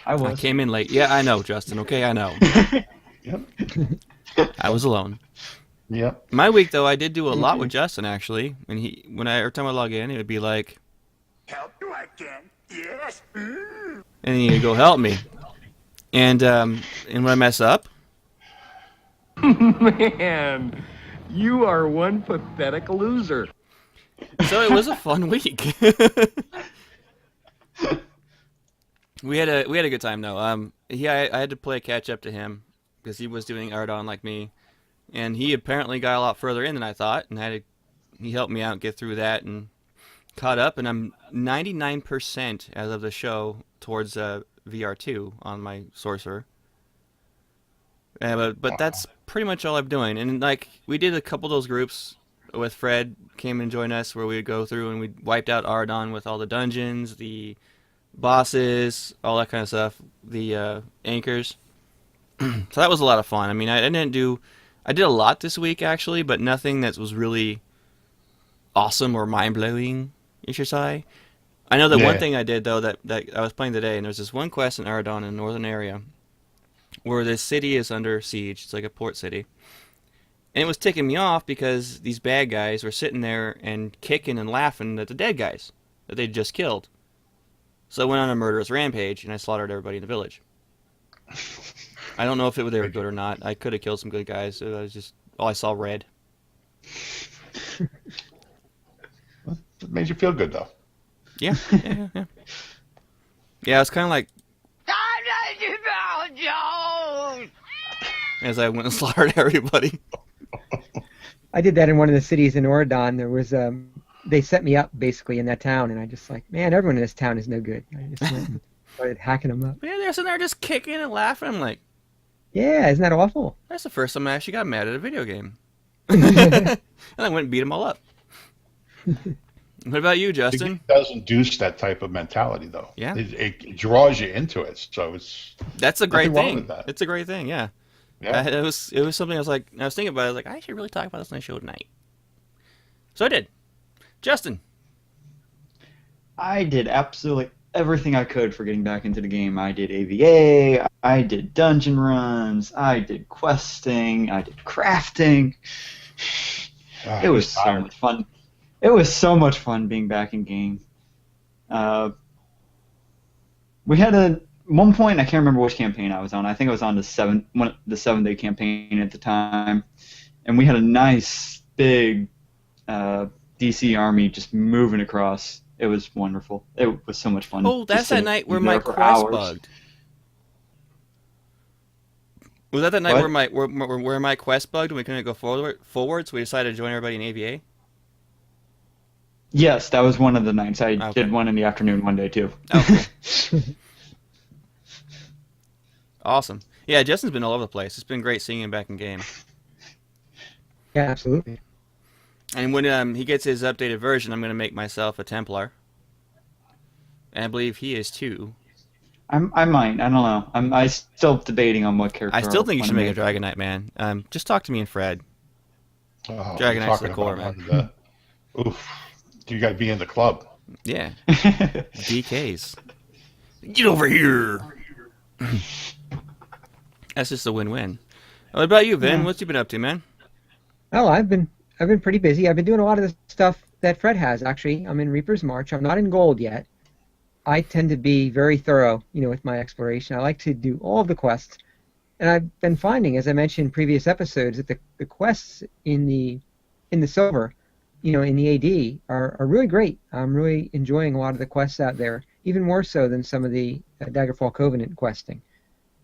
I I was. came in late. Yeah, I know, Justin. Okay, I know. Yep. I was alone. Yep. My week, though, I did do a lot with Justin, actually. And every time I log in, it would be like, Help you, I can. Yes. and then you go help me. And when I mess up, Man, you are one pathetic loser. so it was a fun week. We had a good time though. I had to play catch up to him because he was doing Ardon like me, and he apparently got a lot further in than I thought, and he helped me out get through that and caught up, and I'm 99% as of the show towards VR2 on my sorcerer. But that's pretty much all I'm doing. And like we did a couple of those groups with Fred came and joined us where we'd go through and we wiped out Ardon with all the dungeons, the bosses, all that kind of stuff, the anchors. So that was a lot of fun. I mean, I did a lot this week actually, but nothing that was really awesome or mind blowing, you should say. I know that one Yeah. thing I did though that I was playing today, and there's this one quest in Ardon in the northern area where this city is under siege. It's like a port city. And it was ticking me off because these bad guys were sitting there and kicking and laughing at the dead guys that they'd just killed. So I went on a murderous rampage and I slaughtered everybody in the village. I don't know if they were good or not. I could have killed some good guys. I was just I saw red. It made you feel good though. Yeah, yeah. Yeah, it's kind of like as I went and slaughtered everybody. I did that in one of the cities in Oregon. There was they set me up basically in that town, and I just like, man, everyone in this town is no good. I just went and started hacking them up. Man, they're sitting there just kicking and laughing. I'm like, Yeah, isn't that awful? that's the first time I actually got mad at a video game. And I went and beat them all up. What about you, The Justin? game does induce that type of mentality though. Yeah. It draws you into it. So it's That's a great nothing wrong thing. with that. It's a great thing, yeah. yeah. It was something I was thinking about. I was like, I should really talk about this on the show tonight. So I did. Justin. I did absolutely everything I could for getting back into the game. I did AVA, I did dungeon runs, I did questing, I did crafting. It was so tired. much fun. It was so much fun being back in game. We had one point, I can't remember which campaign I was on. I think I was on the 7-day campaign at the time, and we had a nice big DC army just moving across. It was wonderful. It was so much fun. Oh, that's just that sitting night where there my for quest hours. bugged. Was that night What? where my quest bugged and we couldn't go forward, so we decided to join everybody in AVA? Yes, that was one of the nights. I Okay. did one in the afternoon one day too. Oh, cool. Awesome. Yeah, Justin's been all over the place. It's been great seeing him back in game. Yeah, absolutely. And when he gets his updated version, I'm going to make myself a Templar. And I believe he is too. I might. I don't know. I still debating on what character. I still think you I should make a wanna Dragon Knight, man. Just talk to me and Fred. Oh, Dragon you're Knight's the talking core, about man. one of the- oof. You got to be in the club. Yeah, make. DKs. Get over here. That's just a win-win. What about you, Vin? Yeah. What's you been up to, man? Oh, I've been pretty busy. I've been doing a lot of the stuff that Fred has actually. I'm in Reaper's March. I'm not in Gold yet. I tend to be very thorough, with my exploration. I like to do all of the quests, and I've been finding, as I mentioned in previous episodes, that the quests in the silver, in the AD are really great. I'm really enjoying a lot of the quests out there, even more so than some of the Daggerfall Covenant questing.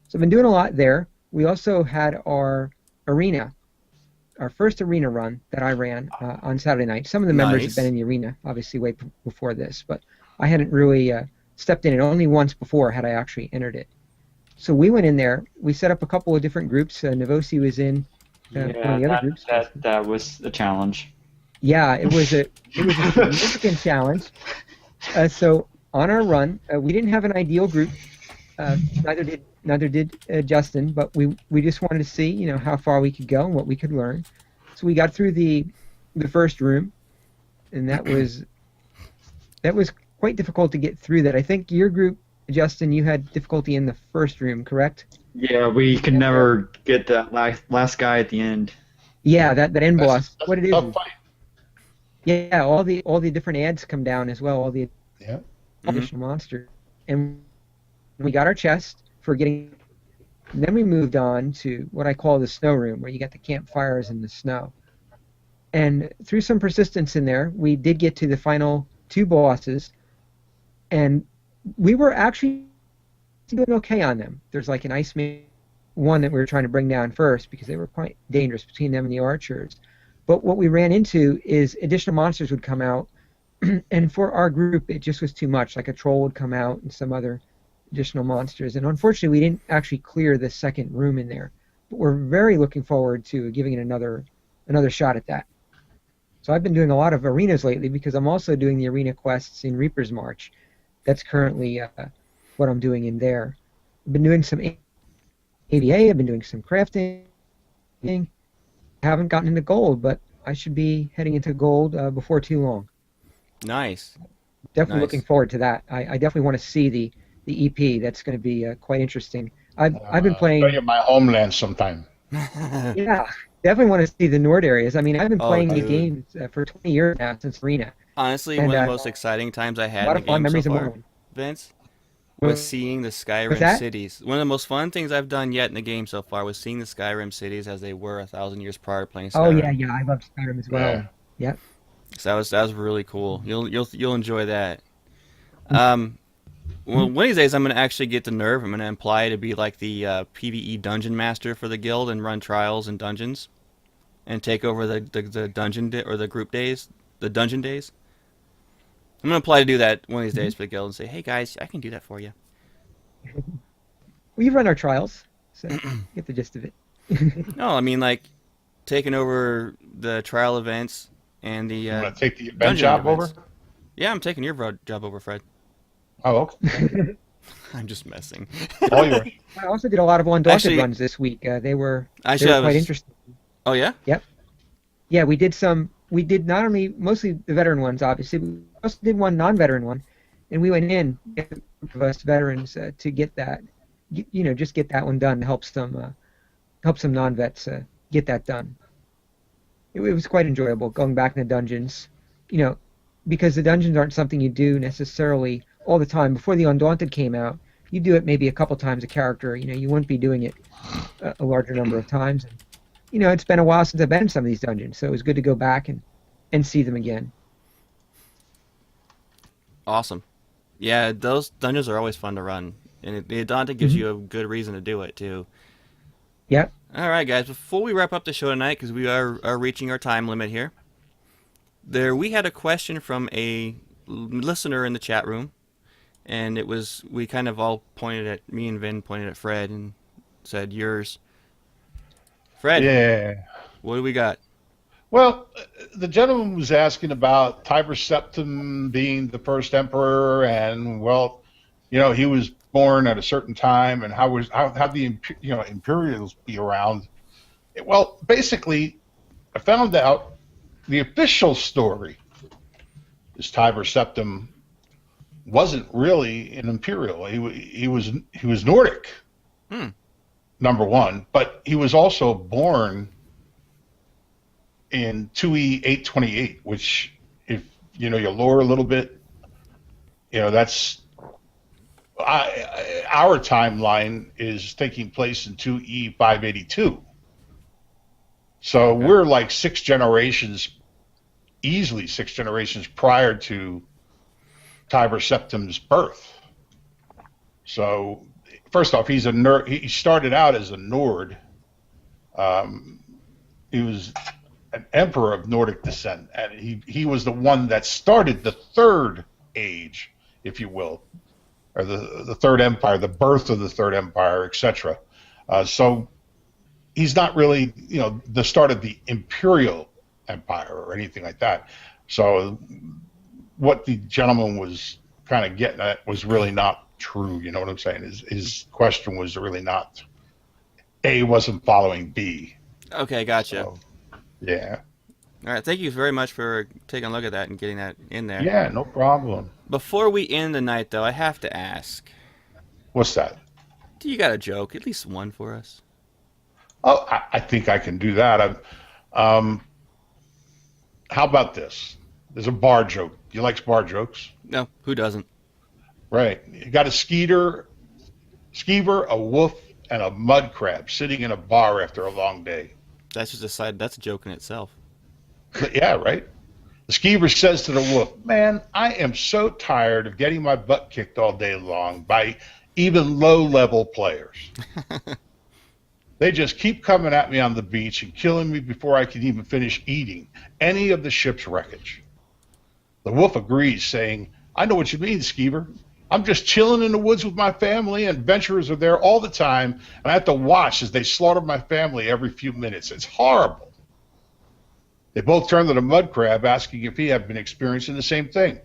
So I've been doing a lot there. We also had our first arena run that I ran on Saturday night. Some of the members Nice. have been in the arena, obviously, way before this, but I hadn't really stepped in it. Only once before had I actually entered it. So we went in there. We set up a couple of different groups. Novosi was in one of the other groups. that was a challenge. Yeah, it was a significant challenge. So on our run, we didn't have an ideal group. Neither did Justin, but we just wanted to see how far we could go and what we could learn. So we got through the first room, and that was quite difficult to get through. That I think your group, Justin, you had difficulty in the first room, correct? Yeah, we could never get that last guy at the end. Yeah, that end boss. That's What it a is? tough fight. Yeah, all the different ads come down as well. All the Yeah. Mhm. additional monsters. And we got our chest for getting. And then we moved on to what I call the snow room, where you got the campfires in the snow. And through some persistence in there, we did get to the final two bosses, and we were actually doing okay on them. There's like an Iceman one that we were trying to bring down first because they were quite dangerous between them and the archers. But what we ran into is additional monsters would come out, and for our group, it just was too much. Like a troll would come out and some other additional monsters. And unfortunately, we didn't actually clear the second room in there. But we're very looking forward to giving it another shot at that. So I've been doing a lot of arenas lately because I'm also doing the arena quests in Reaper's March. That's currently what I'm doing in there. I've been doing some AVA. I've been doing some crafting. Haven't gotten into gold, but I should be heading into gold before too long. Nice. Definitely Nice. looking forward to that. I definitely want to see the EP. That's going to be quite interesting. I've been Show playing. you my homeland sometime. Yeah, definitely want to see the Nord areas. I mean, I've been Oh, playing the dude. game for 20 years now since Arena. Honestly, And one of the most exciting times I a had lot in of the fun game so memories of far, Morrowind. Vince, was Was seeing the Skyrim that? cities. One of the most fun things I've done yet in the game so far was seeing the Skyrim cities as they were 1,000 years prior to playing Oh Skyrim. yeah, I love Skyrim as well. Yeah. Yeah. So that was really cool. You'll enjoy that. Mm-hmm. Well, one of these days I'm gonna actually get the nerve. I'm gonna apply to be like the PVE dungeon master for the guild and run trials and dungeons, and take over the or the group days, the dungeon days. I'm gonna apply to do that one of these days for the guild and say, hey guys, I can do that for you. We've run our trials, so get the gist of it. No, I mean like taking over the trial events and the You want to take the event dungeon job events. over? Yeah, I'm taking your job over, Fred. Oh, okay. I'm just messing. All yours. I also did a lot of Undaunted Actually, runs this week. They were Actually, I quite was. interesting. Oh yeah. Yep. Yeah, we did some. We did not only mostly the veteran ones, obviously. We also did one non-veteran one, and we went in a group of us veterans to get that, just get that one done. To help some non-vets get that done. It was quite enjoyable going back in the dungeons, because the dungeons aren't something you do necessarily all the time. Before the Undaunted came out, you do it maybe a couple times a character. You wouldn't be doing it a larger number of times. And, it's been a while since I've been in some of these dungeons, so it was good to go back and see them again. Awesome. Yeah, those dungeons are always fun to run, and the Dante gives you a good reason to do it too. Yep. All right, guys. Before we wrap up the show tonight, because we are reaching our time limit here, we had a question from a listener in the chat room, and we kind of all pointed at me and Vin pointed at Fred and said yours. Fred, Yeah. what do we got? Well, the gentleman was asking about Tiber Septim being the first emperor, and he was born at a certain time, and how the Imperials be around. Well, basically, I found out the official story is Tiber Septim wasn't really an Imperial. He was Nordic. Hmm. Number one, but he was also born in 2E 828, which, if you lore a little bit, that's our timeline is taking place in 2E 582. So Okay. we're like easily 6 generations prior to Tiber Septim's birth. So first off, he's a Nord. He started out as a Nord. He was an emperor of Nordic descent, and he was the one that started the Third Age, if you will, or the Third Empire, the birth of the Third Empire, etc. So he's not really, the start of the Imperial Empire or anything like that. So what the gentleman was kind of getting at was really not true. You know what I'm saying? His question was really not. A wasn't following B. Okay, gotcha. So, yeah. All right, thank you very much for taking a look at that and getting that in there. Yeah, no problem. Before we end the night, though, I have to ask: What's that? do you got a joke? At least one for us? Oh, I think I can do that. How about this? There's a bar joke. You like bar jokes? No, who doesn't? Right. You got a skeeter, skeever, a wolf, and a mud crab sitting in a bar after a long day. That's just a side. That's a joke in itself. But yeah, right. The skeever says to the wolf, "Man, I am so tired of getting my butt kicked all day long by even low-level players. They just keep coming at me on the beach and killing me before I can even finish eating any of the ship's wreckage." The wolf agrees, saying, "I know what you mean, skeever. I'm just chilling in the woods with my family, and adventurers are there all the time, and I have to watch as they slaughter my family every few minutes. It's horrible." They both turn to the mud crab, asking if he had been experiencing the same thing.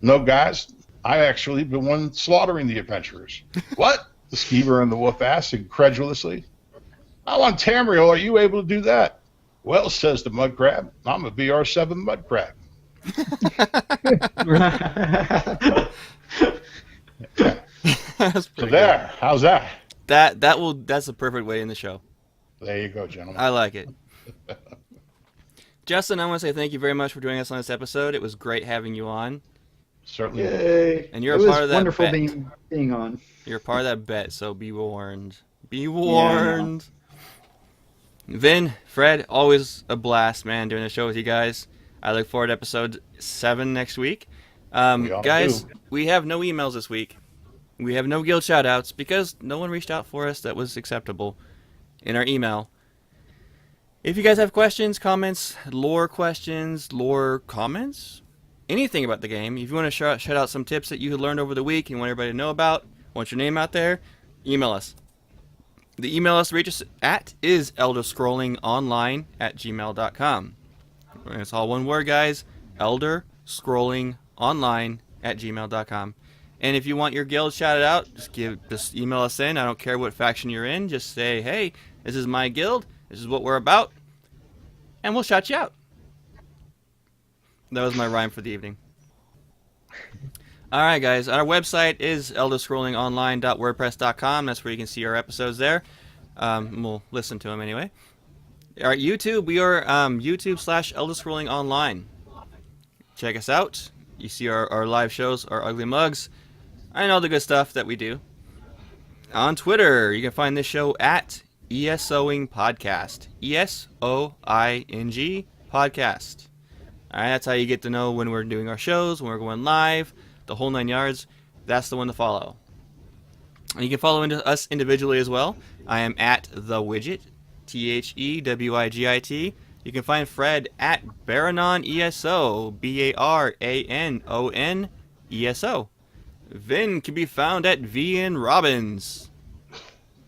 "No, guys, I actually been one slaughtering the adventurers." "What?" the skeever and the wolf asked incredulously. "I'm on Tamriel. Are you able to do that?" "Well," says the mud crab, "I'm a BR7 mud crab." That's So pretty there, how's that? good. That's the perfect way in the show. There you go, gentlemen. I like it. Justin, I want to say thank you very much for joining us on this episode. It was great having you on. Certainly. Yay! And you're it a was part of that wonderful bet. being on. You're a part of that bet, so be warned. Be warned. Vin, Fred, always a blast, man, doing the show with you guys. I look forward to episode 7 next week. We all Guys, do. we have no emails this week. We have no guild shoutouts because no one reached out for us that was acceptable in our email. If you guys have questions, comments, lore comments, anything about the game, if you want to shout out some tips that you learned over the week and want everybody to know about, want your name out there, email us. The email us to reach us at is elderscrollingonline@gmail.com. It's all one word, guys. elderscrollingonline@gmail.com. And if you want your guild shouted out, just email us in. I don't care what faction you're in. Just say, hey, this is my guild. This is what we're about. And we'll shout you out. That was my rhyme for the evening. All right, guys. Our website is elderscrollingonline.wordpress.com. That's where you can see our episodes there. We'll listen to them anyway. Our YouTube, we are YouTube/elderscrollingonline. Check us out. You see our live shows, our ugly mugs, and all the good stuff that we do. On Twitter, you can find this show at ESOing Podcast. ESOING Podcast. All right, that's how you get to know when we're doing our shows, when we're going live, the whole 9 yards. That's the one to follow. And you can follow us individually as well. I am at The Widget, THEWIGIT. You can find Fred at Baranon ESO, BARANON ESO. Vin can be found at VN Robbins.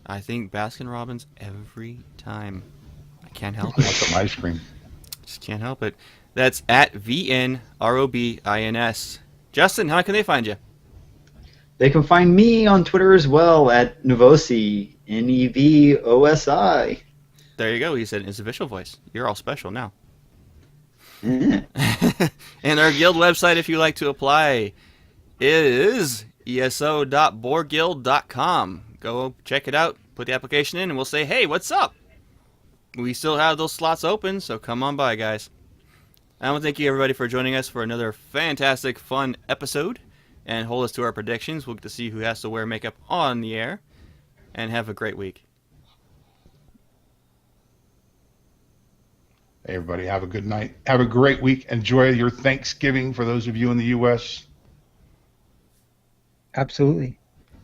I think Baskin Robbins every time. I can't help it. Want some ice cream? Just can't help it. That's at VNROBINS. Justin, how can they find you? They can find me on Twitter as well at Nevosi, NEVOSI. There you go. He said it in his official voice. You're all special now. Mm. And our guild website, if you like to apply, is eso.boardguild.com. Go check it out, put the application in, and we'll say, hey, what's up? We still have those slots open, so come on by, guys. I want to thank you, everybody, for joining us for another fantastic, fun episode. And hold us to our predictions. We'll get to see who has to wear makeup on the air. And have a great week. Hey, everybody, have a good night. Have a great week. Enjoy your Thanksgiving for those of you in the U.S. Absolutely.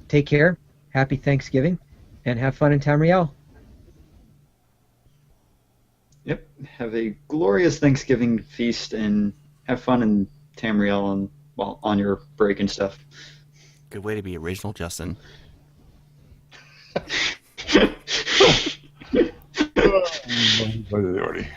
Take care. Happy Thanksgiving. And have fun in Tamriel. Yep. Have a glorious Thanksgiving feast and have fun in Tamriel and on your break and stuff. Good way to be original, Justin. Already.